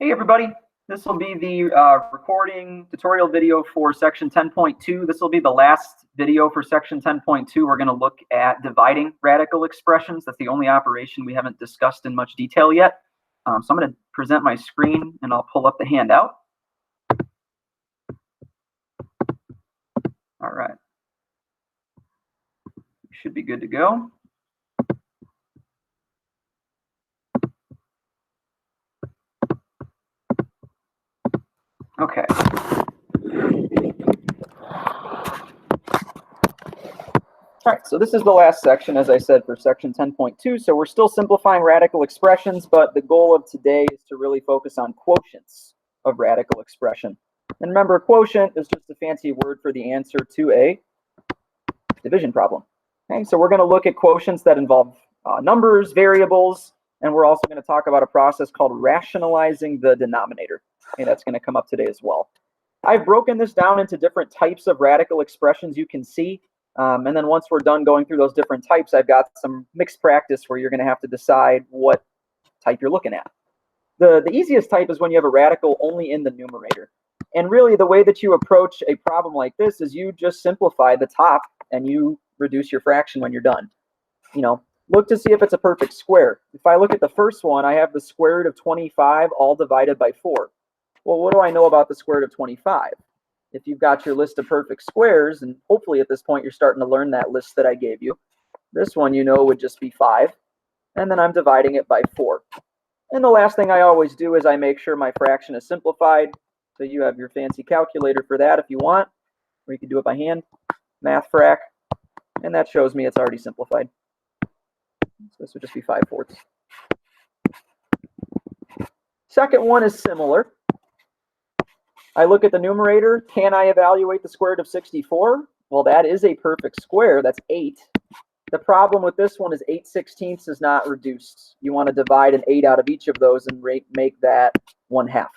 Hey everybody, this will be the recording tutorial video for section 10.2. This will be the last video for section 10.2. We're going to look at dividing radical expressions. That's the only operation we haven't discussed in much detail yet. So I'm going to present my screen and I'll pull up the handout. All right. Should be good to go. Okay. All right, so this is the last section, as I said, for section 10.2. So we're still simplifying radical expressions, but the goal of today is to really focus on quotients of radical expression. And remember, quotient is just a fancy word for the answer to a division problem. Okay, so we're going to look at quotients that involve numbers, variables, and we're also going to talk about a process called rationalizing the denominator. Okay, that's going to come up today as well. I've broken this down into different types of radical expressions you can see. And then once we're done going through those different types, I've got some mixed practice where you're going to have to decide what type you're looking at. The easiest type is when you have a radical only in the numerator. And really the way that you approach a problem like this is you just simplify the top and you reduce your fraction when you're done. You know, look to see if it's a perfect square. If I look at the first one, I have the square root of 25 all divided by 4. Well, what do I know about the square root of 25? If you've got your list of perfect squares, and hopefully at this point you're starting to learn that list that I gave you, this one you know would just be 5, and then I'm dividing it by 4. And the last thing I always do is I make sure my fraction is simplified. So you have your fancy calculator for that if you want, or you can do it by hand, math frac, and that shows me it's already simplified. So this would just be 5/4. Second one is similar. I look at the numerator. Can I evaluate the square root of 64? Well, that is a perfect square. That's 8. The problem with this one is 8/16 is not reduced. You want to divide an 8 out of each of those and make that 1/2.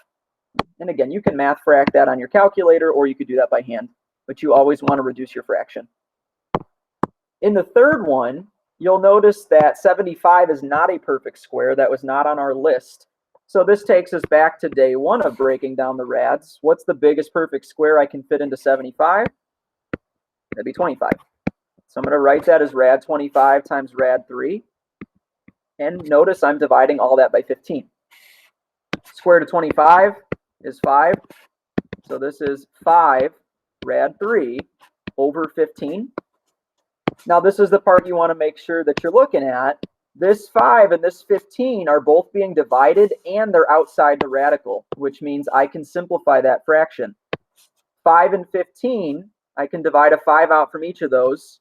And again, you can math frac that on your calculator, or you could do that by hand, but you always want to reduce your fraction. In the third one, you'll notice that 75 is not a perfect square. That was not on our list. So this takes us back to day 1 of breaking down the rads. What's the biggest perfect square I can fit into 75? That'd be 25. So I'm going to write that as rad 25 times rad 3. And notice I'm dividing all that by 15. Square root of 25 is 5. So this is 5 rad 3 over 15. Now this is the part you want to make sure that you're looking at. This 5 and this 15 are both being divided and they're outside the radical, which means I can simplify that fraction. 5 and 15, I can divide a 5 out from each of those.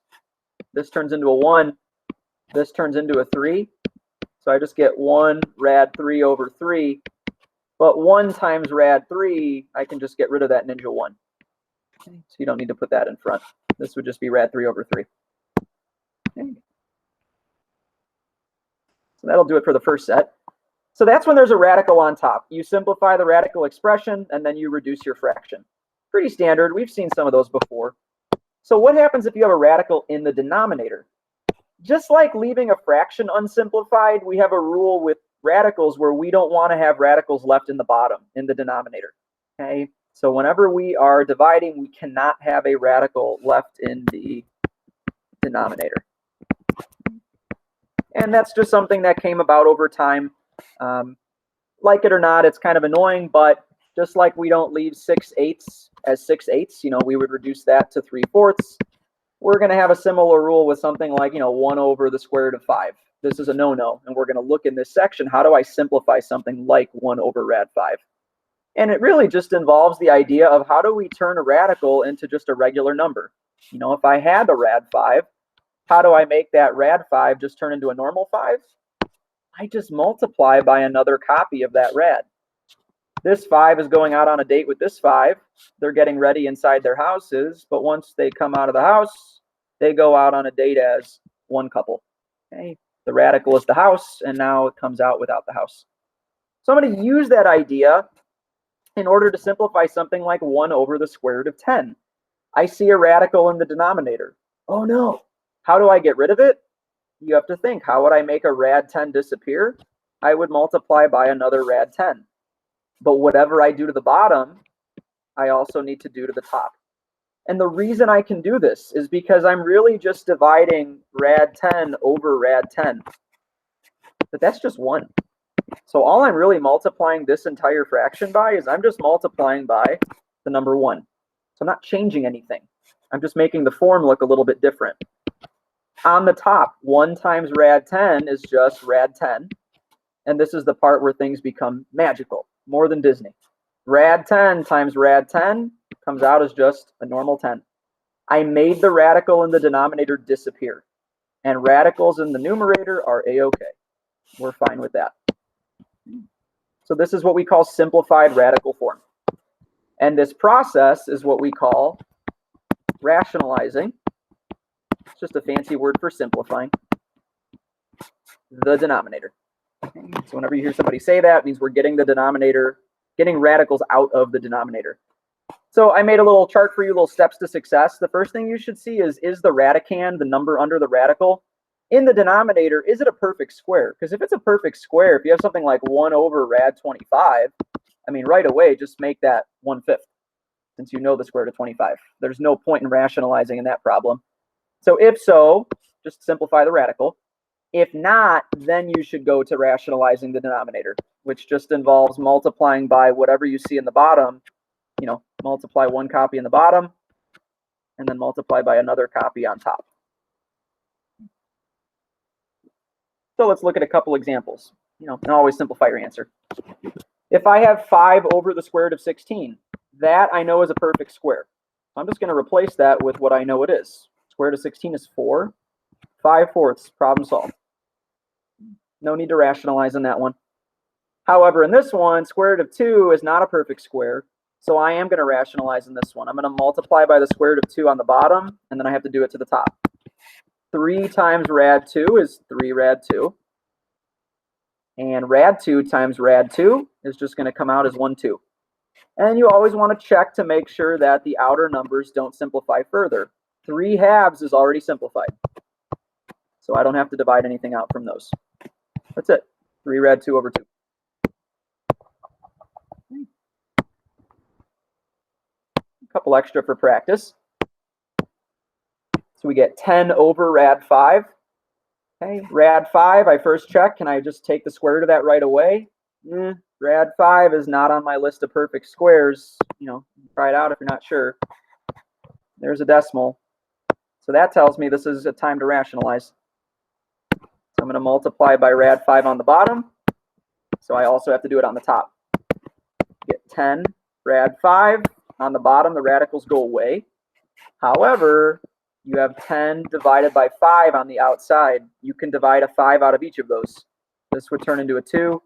This turns into a 1. This turns into a 3. So I just get 1 rad 3 over 3. But 1 times rad 3, I can just get rid of that ninja 1. Okay, so you don't need to put that in front. This would just be rad 3 over 3. Okay. So that'll do it for the first set. So that's when there's a radical on top. You simplify the radical expression, and then you reduce your fraction. Pretty standard. We've seen some of those before. So what happens if you have a radical in the denominator? Just like leaving a fraction unsimplified, we have a rule with radicals where we don't want to have radicals left in the bottom, in the denominator. Okay? So whenever we are dividing, we cannot have a radical left in the denominator. And that's just something that came about over time. Like it or not, it's kind of annoying, but just like we don't leave 6/8 as 6/8, you know, we would reduce that to 3/4. We're going to have a similar rule with something like, 1 over the square root of 5. This is a no-no, and we're going to look in this section, how do I simplify something like 1 over rad 5? And it really just involves the idea of how do we turn a radical into just a regular number? If I had a rad 5, how do I make that rad 5 just turn into a normal 5? I just multiply by another copy of that rad. This 5 is going out on a date with this 5. They're getting ready inside their houses, but once they come out of the house, they go out on a date as one couple. Okay? The radical is the house, and now it comes out without the house. So I'm going to use that idea in order to simplify something like 1 over the square root of 10. I see a radical in the denominator. Oh no! How do I get rid of it? You have to think, how would I make a rad 10 disappear? I would multiply by another rad 10. But whatever I do to the bottom, I also need to do to the top. And the reason I can do this is because I'm really just dividing rad 10 over rad 10. But that's just 1. So all I'm really multiplying this entire fraction by is I'm just multiplying by the number 1. So I'm not changing anything. I'm just making the form look a little bit different. On the top, 1 times rad 10 is just rad 10. And this is the part where things become magical, more than Disney. Rad 10 times rad 10 comes out as just a normal 10. I made the radical in the denominator disappear. And radicals in the numerator are a-okay. We're fine with that. So this is what we call simplified radical form. And this process is what we call rationalizing. It's just a fancy word for simplifying the denominator. So whenever you hear somebody say that, it means we're getting the denominator, getting radicals out of the denominator. So I made a little chart for you, little steps to success. The first thing you should see is the radicand, the number under the radical, in the denominator, is it a perfect square? Because if it's a perfect square, if you have something like 1 over rad 25, I mean, right away, just make that 1/5, since you know the square root of 25. There's no point in rationalizing in that problem. So if so, just simplify the radical. If not, then you should go to rationalizing the denominator, which just involves multiplying by whatever you see in the bottom. You know, multiply 1 copy in the bottom, and then multiply by another copy on top. So let's look at a couple examples. You know, and always simplify your answer. If I have 5 over the square root of 16, that I know is a perfect square. I'm just going to replace that with what I know it is. Square root of 16 is 4. 5/4, problem solved. No need to rationalize in that one. However, in this one, square root of 2 is not a perfect square, so I am going to rationalize in this one. I'm going to multiply by the square root of 2 on the bottom, and then I have to do it to the top. 3 times rad 2 is 3 rad 2. And rad 2 times rad 2 is just going to come out as 1, 2. And you always want to check to make sure that the outer numbers don't simplify further. 3/2 is already simplified, so I don't have to divide anything out from those. That's it. 3 rad 2 over 2. A couple extra for practice. So we get 10 over rad 5. Okay, rad 5, I first check. Can I just take the square root of that right away? Rad 5 is not on my list of perfect squares. You know, try it out if you're not sure. There's a decimal. So that tells me this is a time to rationalize. So I'm going to multiply by rad 5 on the bottom. So I also have to do it on the top. Get 10 rad 5. On the bottom, the radicals go away. However, you have 10 divided by 5 on the outside. You can divide a 5 out of each of those. This would turn into a 2.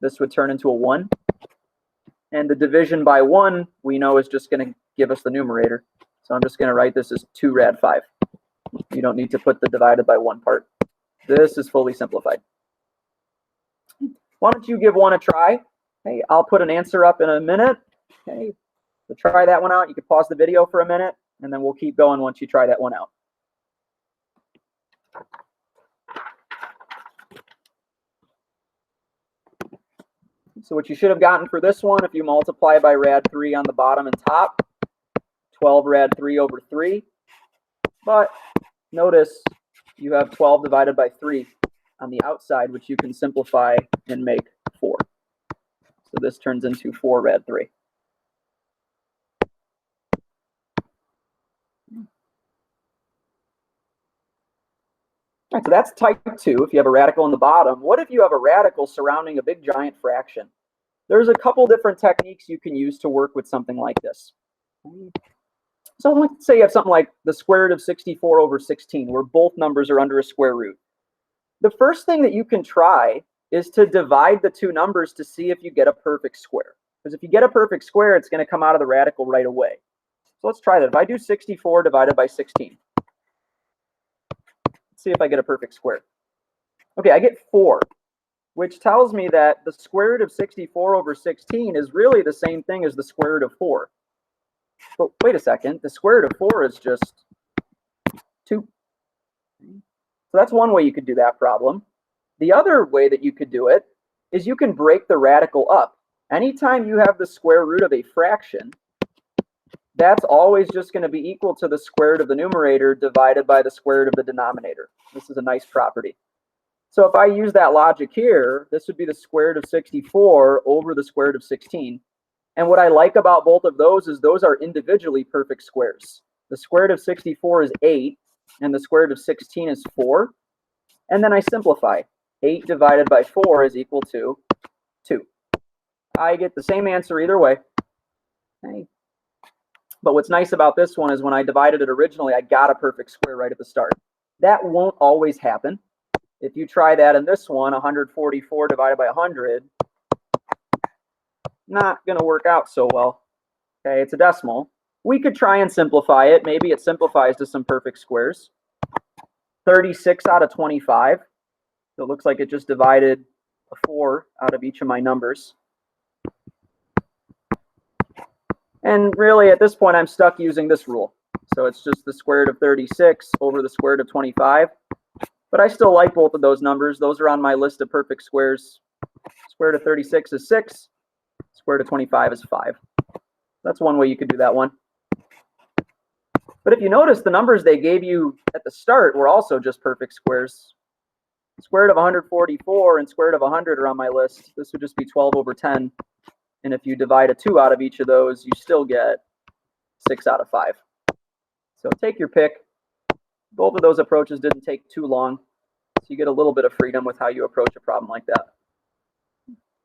This would turn into a 1. And the division by 1, we know, is just going to give us the numerator. So I'm just going to write this as 2 rad 5. You don't need to put the divided by 1 part. This is fully simplified. Why don't you give one a try? Hey, I'll put an answer up in a minute. Okay, so try that one out. You can pause the video for a minute, and then we'll keep going once you try that one out. So what you should have gotten for this one, if you multiply by rad 3 on the bottom and top, 12 rad 3 over 3. But notice you have 12 divided by 3 on the outside, which you can simplify and make 4. So this turns into 4 rad 3. All right, so that's type 2, if you have a radical on the bottom. What if you have a radical surrounding a big giant fraction? There's a couple different techniques you can use to work with something like this. So let's say you have something like the square root of 64 over 16, where both numbers are under a square root. The first thing that you can try is to divide the two numbers to see if you get a perfect square. Because if you get a perfect square, it's going to come out of the radical right away. So let's try that. If I do 64 divided by 16, see if I get a perfect square. Okay, I get 4, which tells me that the square root of 64 over 16 is really the same thing as the square root of 4. But wait a second, the square root of 4 is just 2. So that's one way you could do that problem. The other way that you could do it is you can break the radical up anytime you have the square root of a fraction, that's always just going to be equal to the square root of the numerator divided by the square root of the denominator. This is a nice property. So if I use that logic here, this would be the square root of 64 over the square root of 16. And what I like about both of those is those are individually perfect squares. The square root of 64 is 8, and the square root of 16 is 4. And then I simplify. 8 divided by 4 is equal to 2. I get the same answer either way. Okay. But what's nice about this one is when I divided it originally, I got a perfect square right at the start. That won't always happen. If you try that in this one, 144 divided by 100, not going to work out so well. Okay, it's a decimal. We could try and simplify it. Maybe it simplifies to some perfect squares. 36 out of 25. So it looks like it just divided a 4 out of each of my numbers. And really, at this point, I'm stuck using this rule. So it's just the square root of 36 over the square root of 25. But I still like both of those numbers. Those are on my list of perfect squares. Square root of 36 is 6. Square root of 25 is 5. That's one way you could do that one. But if you notice, the numbers they gave you at the start were also just perfect squares. Square root of 144 and square root of 100 are on my list. This would just be 12 over 10. And if you divide a 2 out of each of those, you still get 6 out of 5. So take your pick. Both of those approaches didn't take too long. So you get a little bit of freedom with how you approach a problem like that.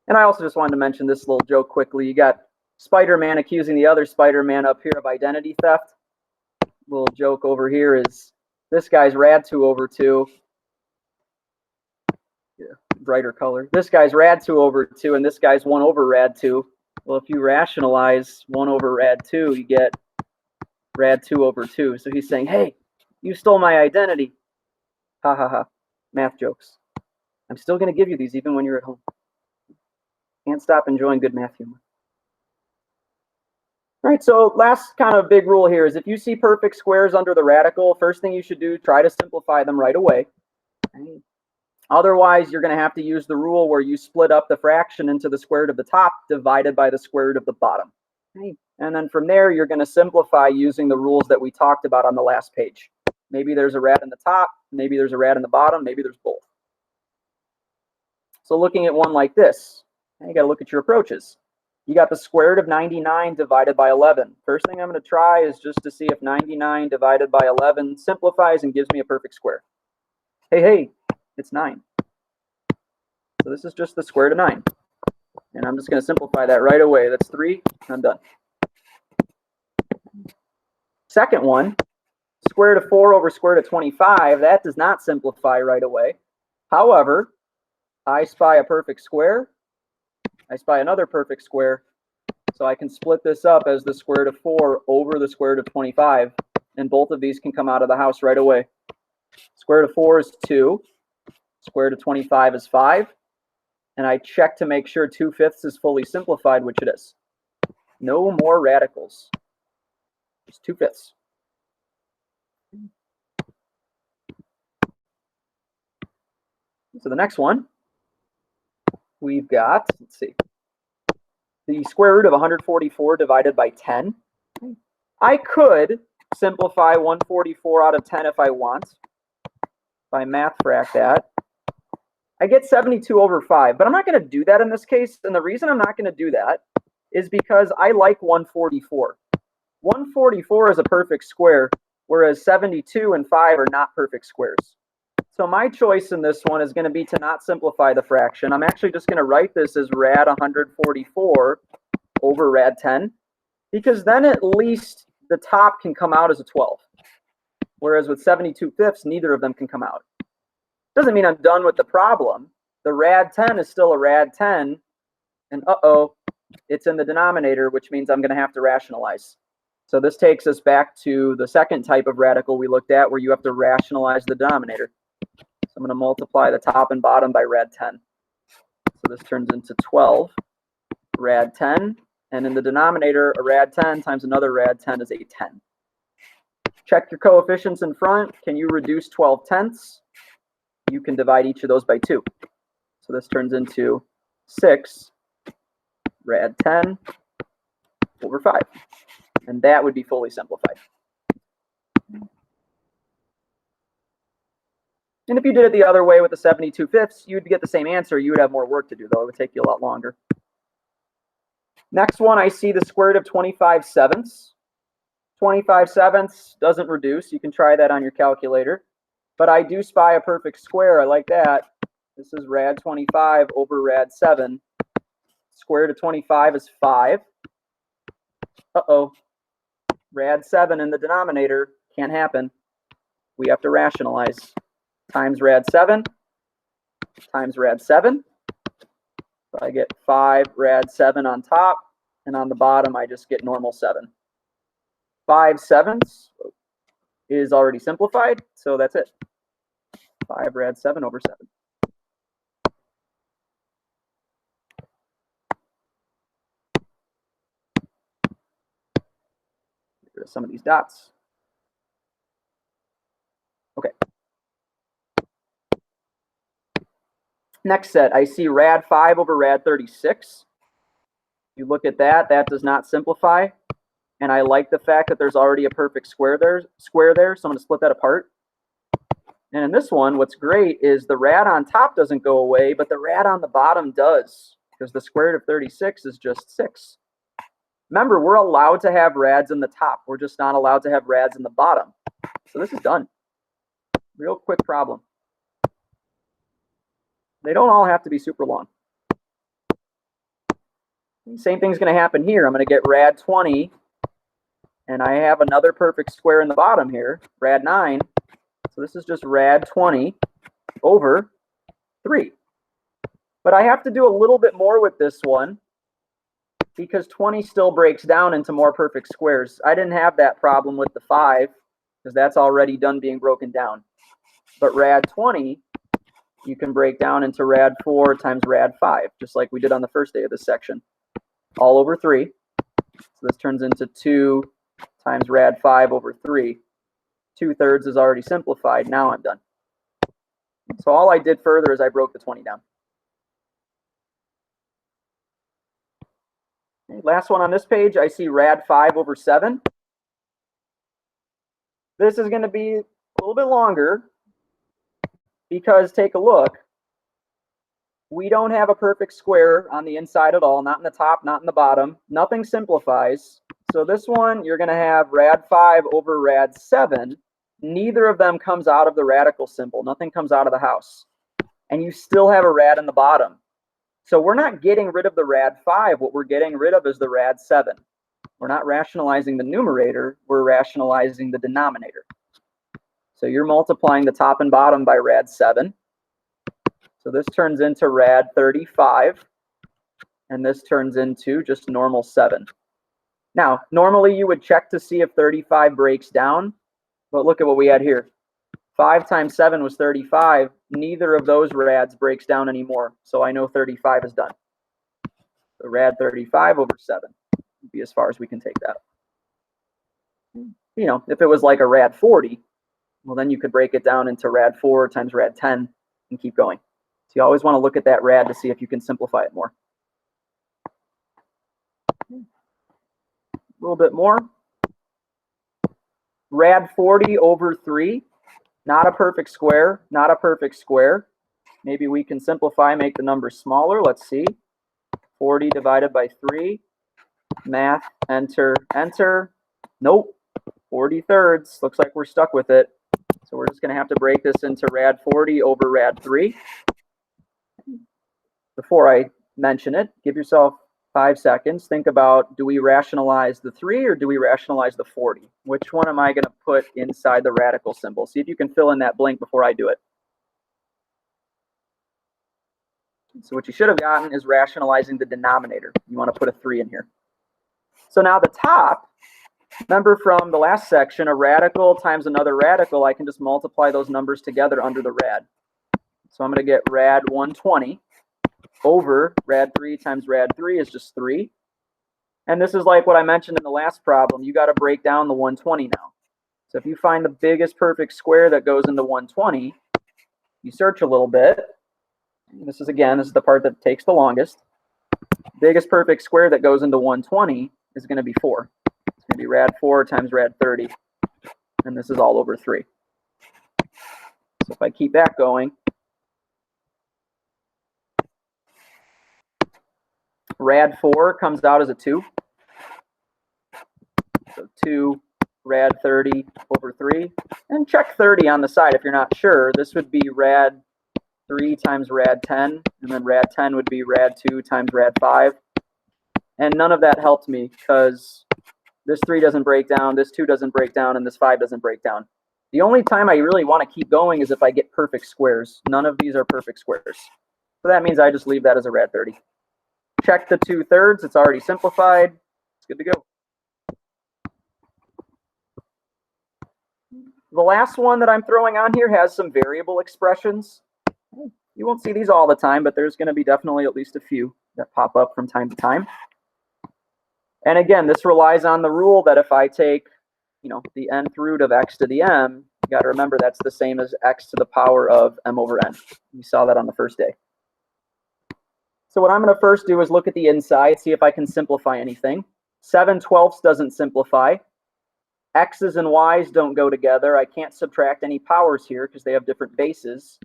And I also just wanted to mention this little joke quickly. You got Spider-Man accusing the other Spider-Man up here of identity theft. Little joke over here is this guy's rad2 over 2. Yeah, brighter color. This guy's rad2 over 2, and this guy's 1 over rad2. Well, if you rationalize 1 over rad2, you get rad2 over 2. So he's saying, hey, you stole my identity. Ha ha ha. Math jokes. I'm still going to give you these even when you're at home. Can't stop enjoying good math humor. All right, so last kind of big rule here is if you see perfect squares under the radical, first thing you should do, try to simplify them right away. Okay. Otherwise, you're going to have to use the rule where you split up the fraction into the square root of the top divided by the square root of the bottom. Okay. And then from there, you're going to simplify using the rules that we talked about on the last page. Maybe there's a rad in the top, maybe there's a rad in the bottom, maybe there's both. So looking at one like this, you got to look at your approaches. You got the square root of 99 divided by 11. First thing I'm going to try is just to see if 99 divided by 11 simplifies and gives me a perfect square. Hey, it's 9. So this is just the square root of 9. And I'm just going to simplify that right away. That's 3, and I'm done. Second one, square root of 4 over square root of 25. That does not simplify right away. However, I spy a perfect square. I spy another perfect square. So I can split this up as the square root of 4 over the square root of 25. And both of these can come out of the house right away. Square root of 4 is 2. Square root of 25 is 5. And I check to make sure 2/5 is fully simplified, which it is. No more radicals. Just 2/5. So the next one, we've got, let's see, the square root of 144 divided by 10. I could simplify 144 out of 10 if I want. If I math frac that, I get 72 over 5. But I'm not going to do that in this case. And the reason I'm not going to do that is because I like 144. 144 is a perfect square, whereas 72 and 5 are not perfect squares. So my choice in this one is going to be to not simplify the fraction. I'm actually just going to write this as rad 144 over rad 10, because then at least the top can come out as a 12. Whereas with 72/5, neither of them can come out. Doesn't mean I'm done with the problem. The rad 10 is still a rad 10, and it's in the denominator, which means I'm going to have to rationalize. So this takes us back to the second type of radical we looked at, where you have to rationalize the denominator. So I'm going to multiply the top and bottom by rad 10. So this turns into 12 rad 10. And in the denominator, a rad 10 times another rad 10 is a 10. Check your coefficients in front. Can you reduce 12/10? You can divide each of those by 2. So this turns into 6 rad 10 over 5. And that would be fully simplified. And if you did it the other way with the 72/5, you'd get the same answer. You would have more work to do, though. It would take you a lot longer. Next one, I see the square root of 25/7. 25/7 doesn't reduce. You can try that on your calculator. But I do spy a perfect square. I like that. This is rad 25 over rad 7. Square root of 25 is 5. Uh-oh. Rad 7 in the denominator. Can't happen. We have to rationalize. Times rad 7 times rad 7. So I get 5 rad 7 on top, and on the bottom I just get normal 7. 5/7 is already simplified, so that's it. 5 rad 7 over 7. Get rid of some of these dots. Okay. Next set, I see rad 5 over rad 36. You look at that, that does not simplify. And I like the fact that there's already a perfect square there, so I'm going to split that apart. And in this one, what's great is the rad on top doesn't go away, but the rad on the bottom does, because the square root of 36 is just 6. Remember, we're allowed to have rads in the top. We're just not allowed to have rads in the bottom. So this is done. Real quick problem. They don't all have to be super long. Same thing's going to happen here. I'm going to get rad 20, and I have another perfect square in the bottom here, rad 9. So this is just rad 20 over 3. But I have to do a little bit more with this one because 20 still breaks down into more perfect squares. I didn't have that problem with the 5 because that's already done being broken down. But rad 20, you can break down into rad 4 times rad 5, just like we did on the first day of this section. All over 3. So this turns into 2 times rad 5 over 3. 2/3 is already simplified. Now I'm done. So all I did further is I broke the 20 down. Okay, last one on this page, I see rad 5 over 7. This is going to be a little bit longer because take a look. We don't have a perfect square on the inside at all, not in the top, not in the bottom. Nothing simplifies. So this one, you're going to have rad 5 over rad 7. Neither of them comes out of the radical symbol. Nothing comes out of the house. And you still have a rad in the bottom. So we're not getting rid of the rad 5. What we're getting rid of is the rad 7. We're not rationalizing the numerator. We're rationalizing the denominator. So you're multiplying the top and bottom by rad 7. So this turns into rad 35, and this turns into just normal 7. Now, normally you would check to see if 35 breaks down, but look at what we had here. 5 times 7 was 35. Neither of those rads breaks down anymore, so I know 35 is done. So rad 35 over 7 would be as far as we can take that. You know, if it was like a rad 40, well, then you could break it down into rad 4 times rad 10 and keep going. So you always want to look at that rad to see if you can simplify it more. A little bit more. Rad 40 over 3. Not a perfect square. Not a perfect square. Maybe we can simplify, make the number smaller. Let's see. 40 divided by 3. Math, enter, enter. Nope. 40/3. Looks like we're stuck with it. So we're just going to have to break this into rad 40 over rad 3. Before I mention it, give yourself 5 seconds. Think about, do we rationalize the 3 or do we rationalize the 40? Which one am I going to put inside the radical symbol? See if you can fill in that blank before I do it. So what you should have gotten is rationalizing the denominator. You want to put a 3 in here. So now the top, remember from the last section, a radical times another radical, I can just multiply those numbers together under the rad. So I'm going to get rad 120 over rad 3 times rad 3 is just 3. And this is like what I mentioned in the last problem. You got to break down the 120 now. So if you find the biggest perfect square that goes into 120, you search a little bit. This is the part that takes the longest. Biggest perfect square that goes into 120 is going to be 4. It's going to be rad 4 times rad 30. And this is all over 3. So if I keep that going, rad 4 comes out as a 2. So 2 rad 30 over 3. And check 30 on the side if you're not sure. This would be rad 3 times rad 10. And then rad 10 would be rad 2 times rad 5. And none of that helped me because this 3 doesn't break down, this 2 doesn't break down, and this 5 doesn't break down. The only time I really want to keep going is if I get perfect squares. None of these are perfect squares. So that means I just leave that as a rad 30. Check the 2/3. It's already simplified. It's good to go. The last one that I'm throwing on here has some variable expressions. You won't see these all the time, but there's going to be definitely at least a few that pop up from time to time. And again, this relies on the rule that if I take, the nth root of x to the m, you got to remember that's the same as x to the power of m over n. You saw that on the first day. So what I'm going to first do is look at the inside, see if I can simplify anything. 7/12 doesn't simplify. X's and Y's don't go together. I can't subtract any powers here because they have different bases.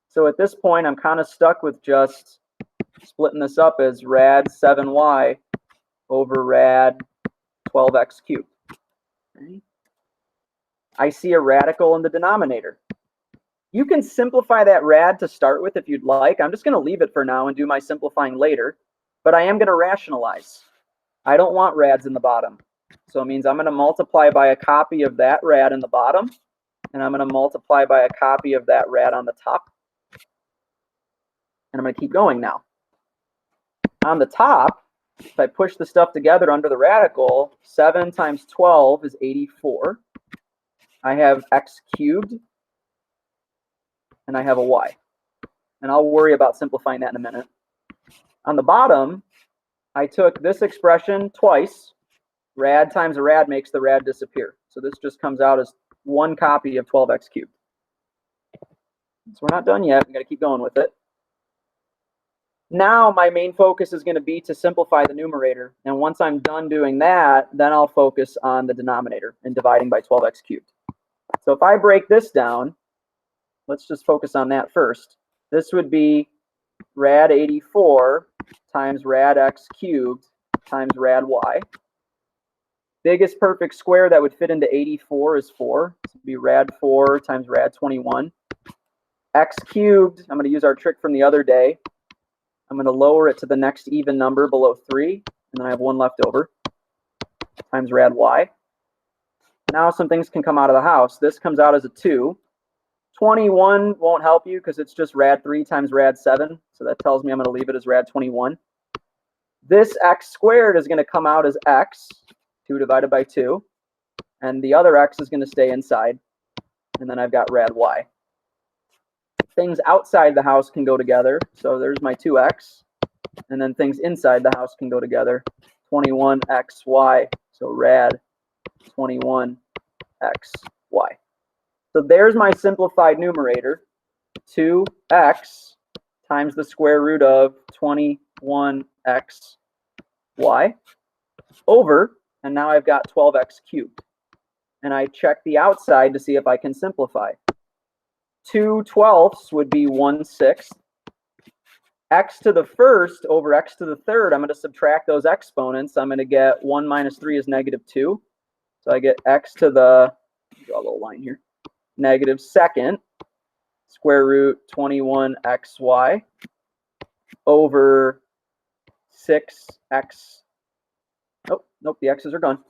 So at this point, I'm kind of stuck with just splitting this up as rad 7y over rad 12x cubed. Okay. I see a radical in the denominator. You can simplify that rad to start with if you'd like. I'm just going to leave it for now and do my simplifying later. But I am going to rationalize. I don't want rads in the bottom. So it means I'm going to multiply by a copy of that rad in the bottom. And I'm going to multiply by a copy of that rad on the top. And I'm going to keep going now. On the top, if I push the stuff together under the radical, 7 times 12 is 84. I have x cubed, and I have a y. And I'll worry about simplifying that in a minute. On the bottom, I took this expression twice. Rad times a rad makes the rad disappear. So this just comes out as one copy of 12x cubed. So we're not done yet. We've got to keep going with it. Now my main focus is going to be to simplify the numerator. And once I'm done doing that, then I'll focus on the denominator and dividing by 12x cubed. So if I break this down, let's just focus on that first. This would be rad 84 times rad x cubed times rad y. Biggest perfect square that would fit into 84 is 4. This would be rad 4 times rad 21. X cubed, I'm going to use our trick from the other day. I'm going to lower it to the next even number below 3, and then I have 1 left over, times rad y. Now some things can come out of the house. This comes out as a 2. 21 won't help you because it's just rad 3 times rad 7, so that tells me I'm going to leave it as rad 21. This x squared is going to come out as x, 2 divided by 2, and the other x is going to stay inside, and then I've got rad y. Things outside the house can go together, so there's my 2x, and then things inside the house can go together, 21xy, so rad 21xy. So there's my simplified numerator, 2x times the square root of 21xy over, and now I've got 12x cubed. And I check the outside to see if I can simplify. 2/12 would be 1/6. X to the first over x to the third, I'm going to subtract those exponents. I'm going to get 1 minus 3 is -2. So I get x to the, draw a little line here, -2nd square root 21xy over 6x. Oh, nope, the x's are gone.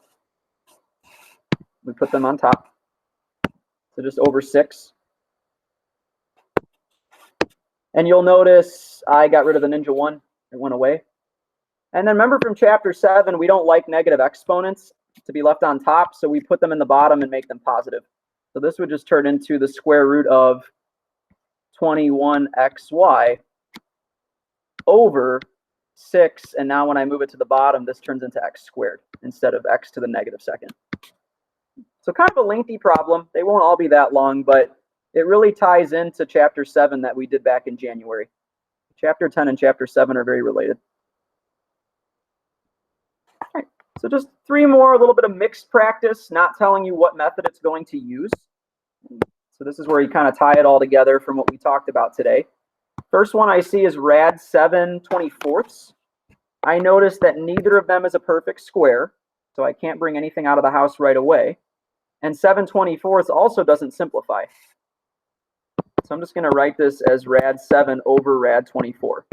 We put them on top. So just over 6. And you'll notice I got rid of the Ninja 1. It went away. And then remember from chapter 7, we don't like negative exponents to be left on top, so we put them in the bottom and make them positive. So this would just turn into the square root of 21xy over 6. And now when I move it to the bottom, this turns into x squared instead of x to the -2nd. So kind of a lengthy problem. They won't all be that long, but it really ties into chapter 7 that we did back in January. Chapter 10 and chapter 7 are very related. So just 3 more, a little bit of mixed practice, not telling you what method it's going to use. So this is where you kind of tie it all together from what we talked about today. First one I see is rad 7 24ths. I notice that neither of them is a perfect square, so I can't bring anything out of the house right away. And 7 24ths also doesn't simplify. So I'm just going to write this as rad 7 over rad 24.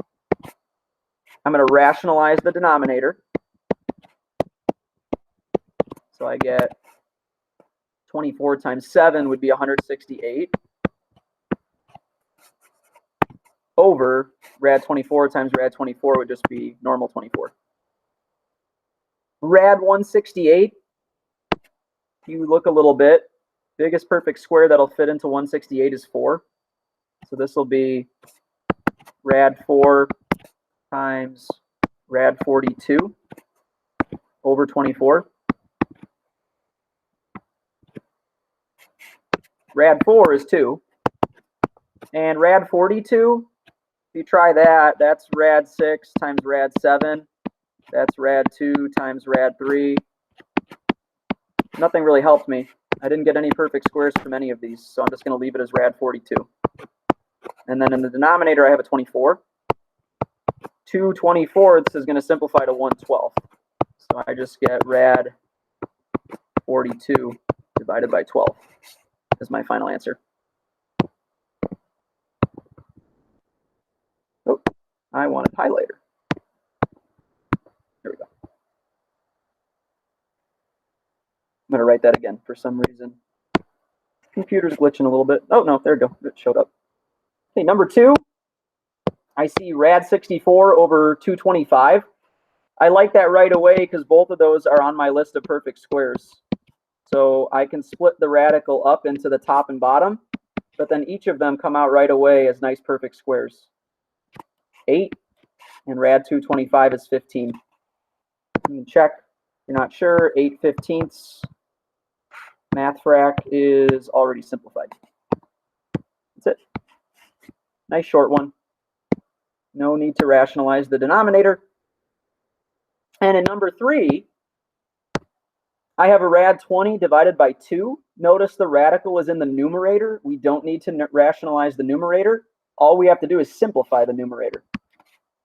I'm going to rationalize the denominator. So I get 24 times 7 would be 168 over rad 24 times rad 24 would just be normal 24. Rad 168, if you look a little bit, biggest perfect square that'll fit into 168 is 4. So this will be rad 4 times rad 42 over 24. Rad 4 is 2. And rad 42, if you try that, that's rad 6 times rad 7. That's rad 2 times rad 3. Nothing really helped me. I didn't get any perfect squares from any of these, so I'm just going to leave it as rad 42. And then in the denominator, I have a 24. 2 24ths is going to simplify to 1/12. So I just get rad 42 divided by 12 is my final answer. Oh, I want a highlighter. There we go. I'm going to write that again for some reason. Computer's glitching a little bit. Oh, no, there we go. It showed up. Okay, number 2, I see rad 64 over 225. I like that right away because both of those are on my list of perfect squares. So I can split the radical up into the top and bottom, but then each of them come out right away as nice perfect squares. 8 and rad 225 is 15. You can check if you're not sure. 8/15. Math frac is already simplified. That's it. Nice short one. No need to rationalize the denominator. And in number 3, I have a rad 20 divided by 2. Notice the radical is in the numerator. We don't need to rationalize the numerator. All we have to do is simplify the numerator.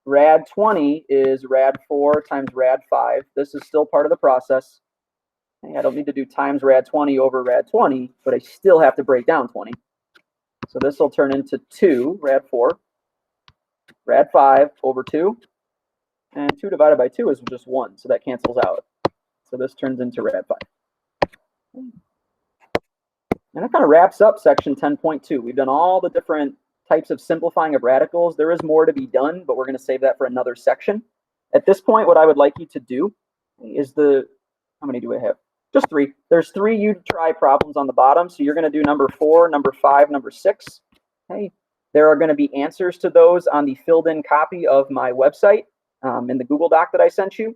Rad 20 is rad 4 times rad 5. This is still part of the process. I don't need to do times rad 20 over rad 20, but I still have to break down 20. So this will turn into 2, rad 4, rad 5 over 2, and 2 divided by 2 is just 1, so that cancels out. So this turns into rad 5. And that kind of wraps up section 10.2. We've done all the different types of simplifying of radicals. There is more to be done, but we're going to save that for another section. At this point, what I would like you to do is how many do I have? Just 3. There's 3 you try problems on the bottom. So you're going to do number 4, number 5, number 6. Okay. There are going to be answers to those on the filled in copy of my website in the Google Doc that I sent you.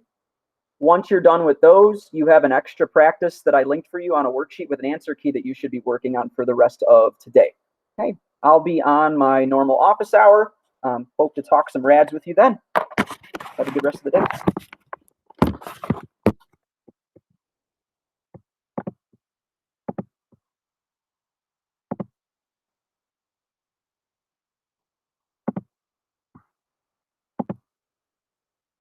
Once you're done with those, you have an extra practice that I linked for you on a worksheet with an answer key that you should be working on for the rest of today. Okay. I'll be on my normal office hour. Hope to talk some rads with you then. Have a good rest of the day.